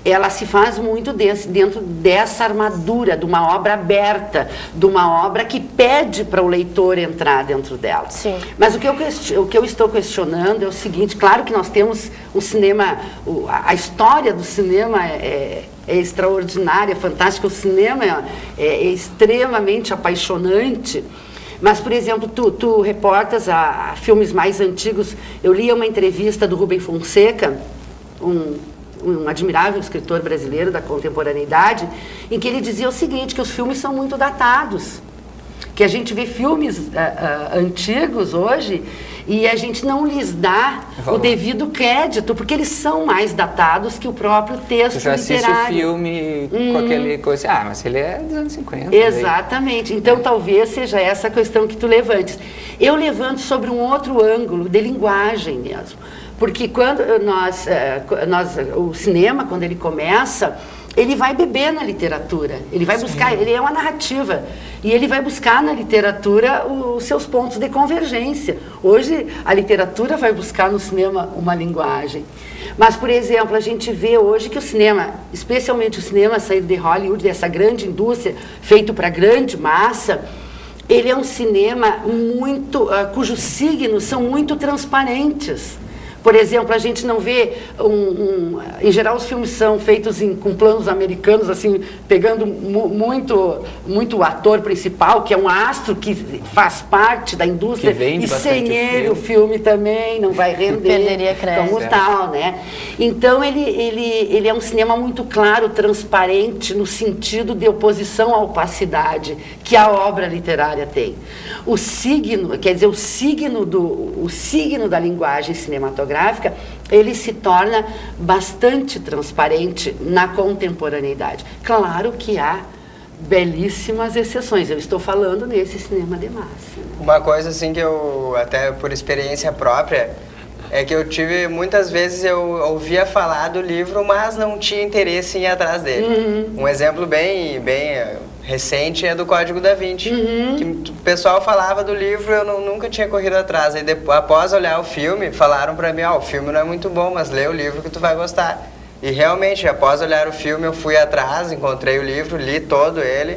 ela se faz muito dentro dessa armadura, de uma obra aberta, de uma obra que pede para o leitor entrar dentro dela. Sim. Mas o que eu estou questionando é o seguinte: claro que nós temos o cinema, a história do cinema é extraordinária, fantástica, o cinema é extremamente apaixonante. Mas, por exemplo, tu reportas a filmes mais antigos. Eu li uma entrevista do Rubem Fonseca, um admirável escritor brasileiro da contemporaneidade, em que ele dizia o seguinte, que os filmes são muito datados, que a gente vê filmes antigos hoje e a gente não lhes dá o devido crédito, porque eles são mais datados que o próprio texto literário. Você assiste o filme com aquele coisa, mas ele é dos anos 50. Exatamente. Então, talvez seja essa a questão que tu levantes. Eu levanto sobre um outro ângulo, de linguagem mesmo. Porque quando o cinema, quando ele começa, ele vai beber na literatura, ele vai buscar, ele é uma narrativa, e ele vai buscar na literatura os seus pontos de convergência. Hoje, a literatura vai buscar no cinema uma linguagem. Mas, por exemplo, a gente vê hoje que o cinema, especialmente o cinema saído de Hollywood, dessa grande indústria, feito para grande massa, ele é um cinema cujos signos são muito transparentes. Por exemplo, a gente não vê, em geral os filmes são feitos com planos americanos, assim, pegando muito o ator principal, que é um astro que faz parte da indústria, e sem ele o filme também não vai render. Perderia crédito. Como tal, né? Então ele é um cinema muito claro, transparente, no sentido de oposição à opacidade que a obra literária tem. O signo, quer dizer, o signo da linguagem cinematográfica, ele se torna bastante transparente na contemporaneidade. Claro que há belíssimas exceções, eu estou falando nesse cinema de massa. Uma coisa assim que eu, até por experiência própria, é que eu tive, muitas vezes eu ouvia falar do livro, mas não tinha interesse em ir atrás dele. Um exemplo bem recente é do Código da Vinci, que o pessoal falava do livro, eu nunca tinha corrido atrás. Aí depois, após olhar o filme, falaram pra mim, o filme não é muito bom, mas lê o livro que tu vai gostar. E realmente, após olhar o filme, eu fui atrás, encontrei o livro, li todo ele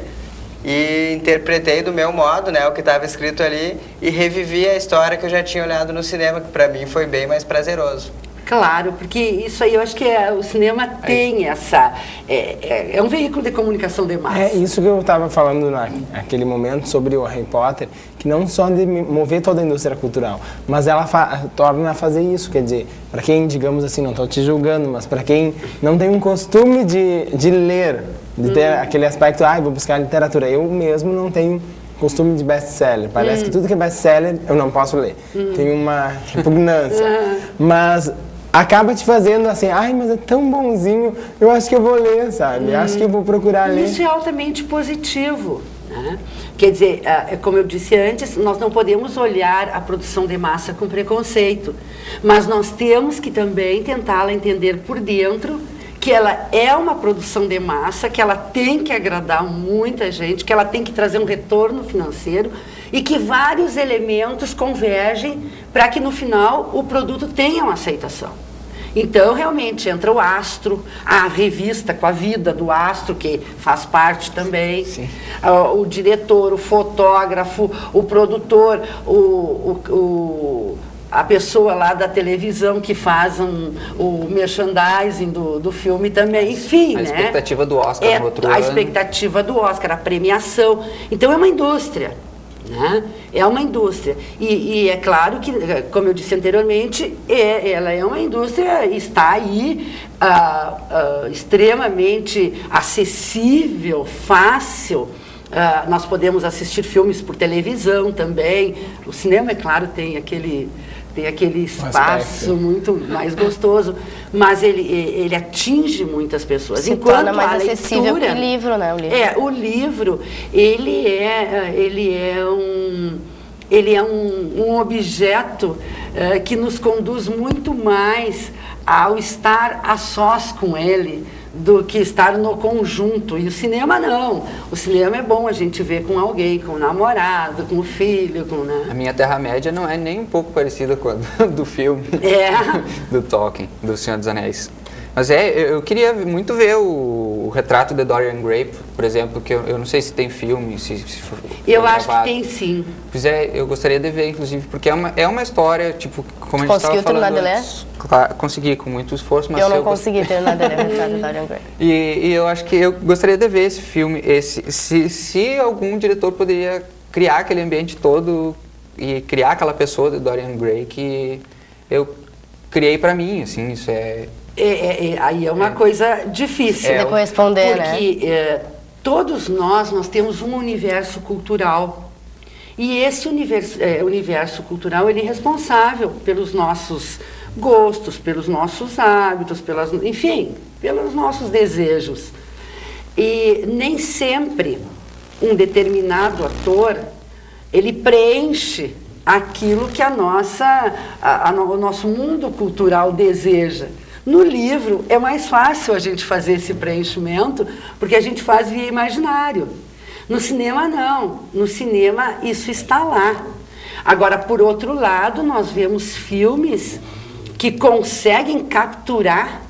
e interpretei do meu modo, né, o que estava escrito ali, e revivi a história que eu já tinha olhado no cinema, que pra mim foi bem mais prazeroso. Claro, porque isso aí eu acho que o cinema tem essa... É um veículo de comunicação de massa. É isso que eu estava falando naquele momento sobre o Harry Potter, que não só de mover toda a indústria cultural, mas ela torna a fazer isso, quer dizer, para quem, digamos assim, não estou te julgando, mas para quem não tem um costume de ler, de ter aquele aspecto, vou buscar literatura, eu mesmo não tenho costume de best-seller. Parece que tudo que é best-seller eu não posso ler. Tem uma repugnância. Mas acaba te fazendo assim, mas é tão bonzinho, eu acho que eu vou ler, sabe? Acho que eu vou procurar ler. Isso é altamente positivo, né? Quer dizer, como eu disse antes, nós não podemos olhar a produção de massa com preconceito, mas nós temos que também tentá-la entender por dentro, que ela é uma produção de massa, que ela tem que agradar muita gente, que ela tem que trazer um retorno financeiro e que vários elementos convergem para que no final o produto tenha uma aceitação. Então, realmente, entra o astro, a revista com a vida do astro, que faz parte também, o diretor, o fotógrafo, o produtor, a pessoa lá da televisão que faz o merchandising do filme também, enfim, a expectativa do Oscar no outro ano. A expectativa do Oscar, a premiação. Então, é uma indústria. Né? É uma indústria e é claro que, como eu disse anteriormente, ela é uma indústria, está aí extremamente acessível, fácil. Nós podemos assistir filmes por televisão também. O cinema, é claro, tem aquele espaço muito mais gostoso, mas ele atinge muitas pessoas. Se torna mais acessível que o livro, né? O livro, ele é um objeto que nos conduz muito mais ao estar a sós com ele do que estar no conjunto. E o cinema não. O cinema é bom a gente ver com alguém, com o namorado, com o filho, né? A minha Terra-média não é nem um pouco parecida com a do filme do Tolkien, do Senhor dos Anéis. Mas eu queria muito ver o retrato de Dorian Gray, por exemplo, que eu não sei se tem filme, se for eu acho que tem sim. Pois é, eu gostaria de ver, inclusive, porque é uma história, tipo, como a gente estava falando. Conseguiu terminar de ler? Claro, consegui, com muito esforço, mas... Eu não consegui terminar de ler o retrato de Dorian Gray. E eu acho que eu gostaria de ver esse filme, se algum diretor poderia criar aquele ambiente todo e criar aquela pessoa de Dorian Gray que eu criei para mim, assim, isso é... Aí é uma coisa difícil. De corresponder, porque todos nós temos um universo cultural. E esse universo cultural, ele é responsável pelos nossos gostos, pelos nossos hábitos, enfim, pelos nossos desejos. E nem sempre um determinado ator, ele preenche aquilo que o nosso mundo cultural deseja. No livro é mais fácil a gente fazer esse preenchimento, porque a gente faz via imaginário. No cinema não, no cinema isso está lá. Agora, por outro lado, nós vemos filmes que conseguem capturar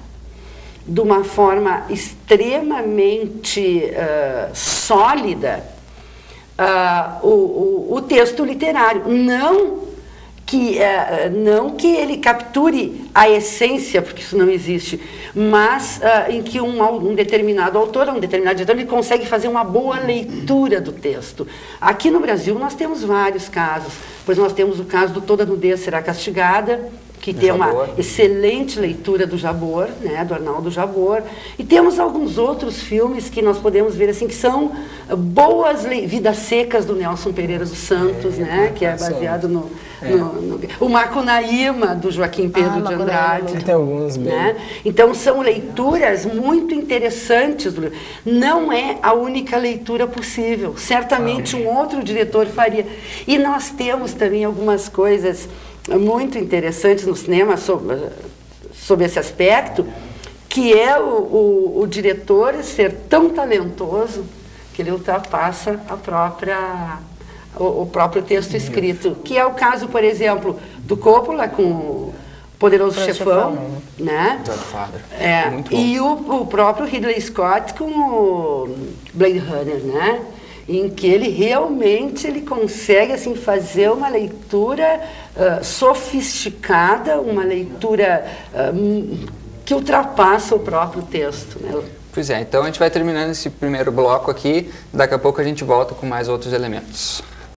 de uma forma extremamente sólida o texto literário. Não que ele capture a essência, porque isso não existe, mas em que um determinado autor, um determinado diretor, ele consegue fazer uma boa leitura do texto. Aqui no Brasil nós temos vários casos, pois nós temos o caso do Toda Nudez Será Castigada, que tem uma excelente leitura do Jabor, né, do Arnaldo Jabor, e temos alguns outros filmes que nós podemos ver assim que são boas Vidas Secas do Nelson Pereira dos Santos, né, que é baseado no o Macunaíma do Joaquim Pedro de Andrade. Tem alguns bem. Né? Então são leituras muito interessantes do livro. Não é a única leitura possível. Certamente um outro diretor faria. E nós temos também algumas coisas muito interessantes no cinema sobre esse aspecto, que é o diretor ser tão talentoso que ele ultrapassa o próprio texto escrito, que é o caso, por exemplo, do Coppola com o Poderoso Chefão, né? E o próprio Ridley Scott com o Blade Runner, né? Em que ele realmente consegue assim fazer uma leitura sofisticada, uma leitura que ultrapassa o próprio texto, né? Pois é, então a gente vai terminando esse primeiro bloco aqui, daqui a pouco a gente volta com mais outros elementos.